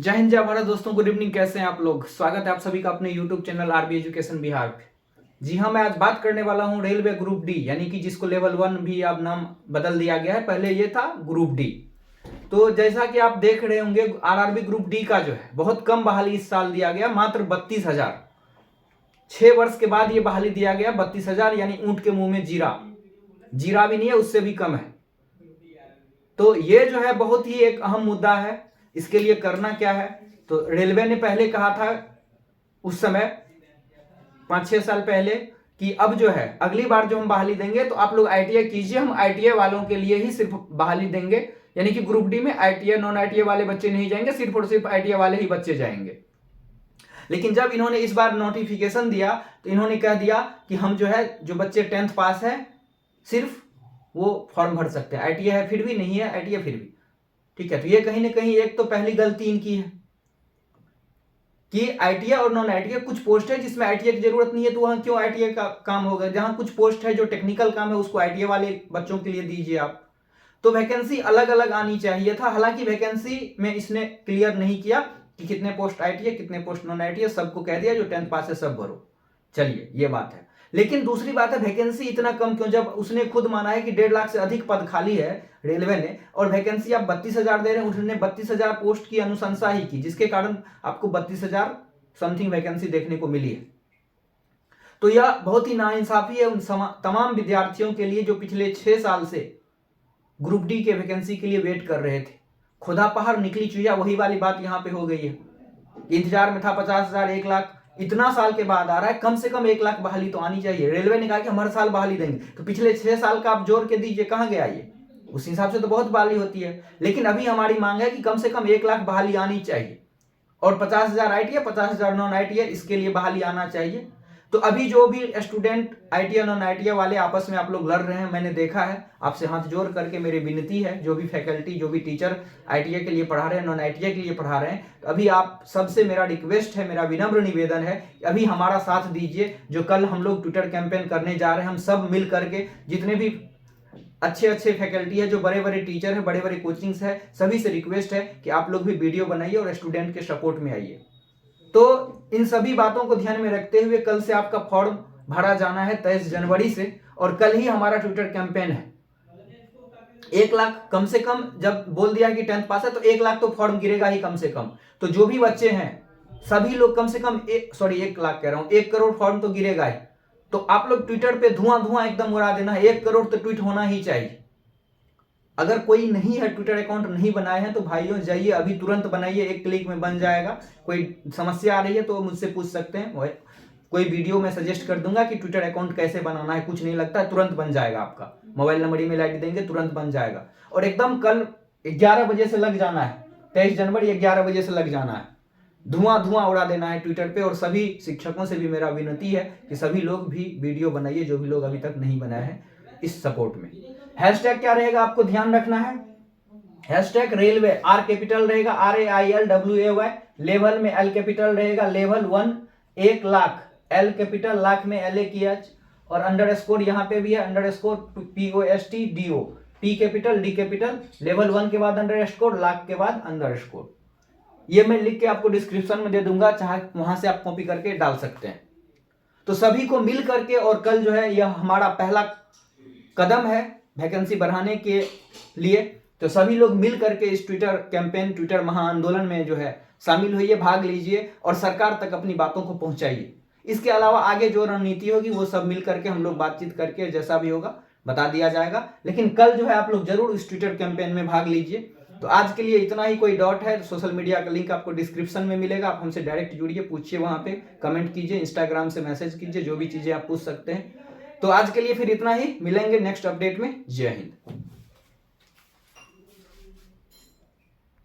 जय हिंद जय भारत दोस्तों, गुड इवनिंग। कैसे हैं आप लोग? स्वागत है आप सभी का अपने YouTube channel RB education Bihar पे। जी हाँ, मैं आज बात करने वाला हूँ रेलवे ग्रुप डी, यानी कि जिसको लेवल 1 भी अब नाम बदल दिया गया है। पहले ये था ग्रुप डी। तो जैसा कि आप देख रहे होंगे, आरआरबी ग्रुप डी का जो है बहुत कम बहाली इस साल दिया गया, मात्र 32,000। 6 वर्ष के बाद ये बहाली दिया गया 32,000, यानी ऊंट के मुंह में जीरा। जीरा भी नहीं है, उससे भी कम है। तो ये जो है बहुत ही एक अहम मुद्दा है। इसके लिए करना क्या है? तो रेलवे ने पहले कहा था उस समय 5-6 साल पहले कि अब जो है अगली बार जो हम बहाली देंगे तो आप लोग आईटीआई कीजिए, हम आईटीआई वालों के लिए ही सिर्फ बहाली देंगे। यानी कि ग्रुप डी में आईटीआई नॉन आईटीआई वाले बच्चे नहीं जाएंगे, सिर्फ और सिर्फ आईटीआई वाले ही बच्चे जाएंगे। लेकिन जब इन्होंने इस बार नोटिफिकेशन दिया तो इन्होंने कह दिया कि हम जो है जो बच्चे 10th पास है सिर्फ वो फॉर्म भर सकते हैं। आईटीआई है फिर भी नहीं है, आईटीआई फिर भी ठीक है। तो ये कहीं ना कहीं एक तो पहली गलती इनकी है कि आईटीआई और नॉन आईटीआई कुछ पोस्ट है जिसमें आईटीआई की जरूरत नहीं है, तो वहां क्यों आईटीआई का काम होगा? जहां कुछ पोस्ट है जो टेक्निकल काम है उसको आईटीआई वाले बच्चों के लिए दीजिए आप। तो वैकेंसी अलग अलग आनी चाहिए था। हालांकि वैकेंसी में इसने क्लियर नहीं किया कि कितने पोस्ट आईटीआई कितने पोस्ट नॉन आईटीआई, सबको कह दिया जो 10th पास है सब भरो। चलिए, ये बात है। लेकिन दूसरी बात है, वैकेंसी इतना कम क्यों? जब उसने खुद माना है कि 1.5 लाख से अधिक पद खाली है रेलवे ने, और वैकेंसी आप 32,000 दे रहे हैं। उन्होंने 32,000 पोस्ट की अनुशंसा ही की, जिसके कारण आपको 32,000 समथिंग वैकेंसी देखने को मिली है। तो यह बहुत ही नाइंसाफी है उन तमाम विद्यार्थियों के लिए जो पिछले 6 साल से ग्रुप डी के वैकेंसी के लिए वेट कर रहे थे। खुदा पहाड़ निकली चुहिया, वही वाली बात यहां पे हो गई है। इंतजार में था 50,000, 1 लाख, इतना साल के बाद आ रहा है। कम से कम 1 लाख बहाली तो आनी चाहिए। रेलवे ने कहा कि हम हर साल बहाली देंगे, तो पिछले 6 साल का आप जोड़ के दीजिए, कहां गया ये? उस हिसाब से तो बहुत बहाली होती है। लेकिन अभी हमारी मांग है कि कम से कम 1 लाख बहाली आनी चाहिए, और 50,000 आईटीआई 50,000 नॉन आईटीआई, इसके लिए बहाली आना चाहिए। तो अभी जो भी स्टूडेंट आईटीआई नॉन आईटीआई वाले आपस में आप लोग लड़ रहे हैं, मैंने देखा है। आपसे हाथ जोड़ करके मेरी विनती है, जो भी फैकल्टी जो भी टीचर आईटीआई के लिए पढ़ा रहे हैं, नॉन आईटीआई के लिए पढ़ा रहे हैं, तो अभी आप सबसे मेरा रिक्वेस्ट है, मेरा विनम्र निवेदन है, अभी हमारा साथ दीजिए। जो कल हम लोग ट्विटर कैंपेन करने जा रहे हैं, हम सब मिल करके, जितने भी अच्छे अच्छे फैकल्टी है, जो बड़े बड़े टीचर है, बड़े बड़े कोचिंग्स है, सभी से रिक्वेस्ट है कि आप लोग भी वीडियो बनाइए और स्टूडेंट के सपोर्ट में आइए। तो इन सभी बातों को ध्यान में रखते हुए कल से आपका फॉर्म भरा जाना है 23 जनवरी से, और कल ही हमारा ट्विटर कैंपेन है। 1 लाख कम से कम, जब बोल दिया कि 10th पास है तो 1 लाख तो फॉर्म गिरेगा ही कम से कम। तो जो भी बच्चे हैं सभी लोग कम से कम 1 लाख कह रहा हूं, 1 करोड़ फॉर्म तो गिरेगा ही। तो आप लोग ट्विटर पे धुआं धुआं एकदम उड़ा देना है। 1 करोड़ तो ट्वीट होना ही चाहिए। अगर कोई नहीं है, ट्विटर अकाउंट नहीं बनाए हैं, तो भाइयों जाइए अभी तुरंत बनाइए, 1 क्लिक में बन जाएगा। कोई समस्या आ रही है तो मुझसे पूछ सकते हैं, कोई वीडियो में सजेस्ट कर दूंगा कि ट्विटर अकाउंट कैसे बनाना है, कुछ नहीं लगता, तुरंत बन जाएगा। आपका मोबाइल नंबर ईमेल आईडी देंगे, तुरंत बन जाएगा। और एकदम कल 11 बजे से लग जाना है, 23 जनवरी 11 बजे से लग जाना है। धुआं धुआं उड़ा देना है ट्विटर पे। और सभी शिक्षकों से भी मेरा विनती है कि सभी लोग भी वीडियो बनाइए, जो भी लोग अभी तक नहीं बनाए हैं, इस सपोर्ट में। हैशटैग क्या रहेगा आपको ध्यान रखना है, हैशटैग रेलवे, आर कैपिटल रहेगा, RAILWAY, लेवल में एल कैपिटल रहेगा, level 1 1 lakh, L capital, lakh में LAKH, और अंडरस्कोर यहाँ पे भी है, underscore POSTDO, T capital D capital, level 1 के बाद अंडरस्कोर, लाख के बाद अंडरस्कोर। ये मैं लिख के आपको डिस्क्रिप्शन में दे दूंगा, चाहे वहां से आप कॉपी करके डाल सकते हैं। तो सभी को मिल करके, और कल जो है यह हमारा पहला कदम है वैकेंसी बढ़ाने के लिए, तो सभी लोग मिल करके इस ट्विटर कैंपेन, ट्विटर महाआंदोलन में जो है शामिल होइए, भाग लीजिए और सरकार तक अपनी बातों को पहुंचाइए। इसके अलावा आगे जो रणनीति होगी वो सब मिल करके हम लोग बातचीत करके जैसा भी होगा बता दिया जाएगा। लेकिन कल जो है आप लोग जरूर इस ट्विटर कैंपेन में भाग लीजिए। तो आज के लिए इतना ही। कोई डाउट है, सोशल मीडिया का लिंक आपको डिस्क्रिप्शन में मिलेगा, आप हमसे डायरेक्ट जुड़िए, पूछिए, वहां पे कमेंट कीजिए, इंस्टाग्राम से मैसेज कीजिए, जो भी चीजें आप पूछ सकते हैं। तो आज के लिए फिर इतना ही, मिलेंगे नेक्स्ट अपडेट में। जय हिंद।